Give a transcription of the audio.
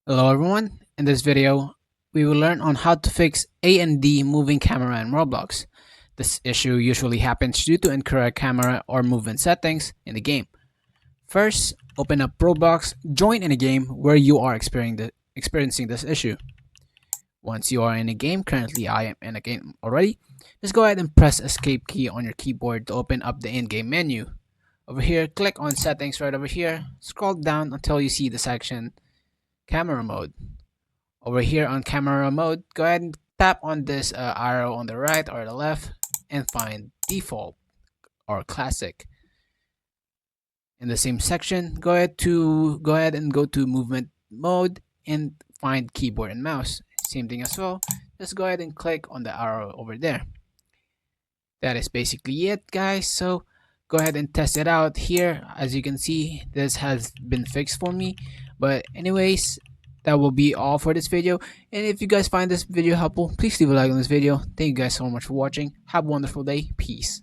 Hello everyone, in this video we will learn on how to fix A and D moving camera in Roblox. This issue usually happens due to incorrect camera or movement settings in the game. First, open up Roblox, join in a game where you are experiencing this issue. Once you are in a game, currently I am in a game already, just go ahead and press escape key on your keyboard to open up the in-game menu. Over here, click on settings right over here, scroll down until you see the section camera mode. Over here on camera mode, go ahead and tap on this arrow on the right or the left and find default or classic. In the same section, go ahead and go to movement mode and find keyboard and mouse. Same thing as well. Just go ahead and click on the arrow over there. That is basically it, guys. So go ahead and test it out here. As you can see, this has been fixed for me. But anyways, that will be all for this video. And if you guys find this video helpful, please leave a like on this video. Thank you guys so much for watching. Have a wonderful day. Peace.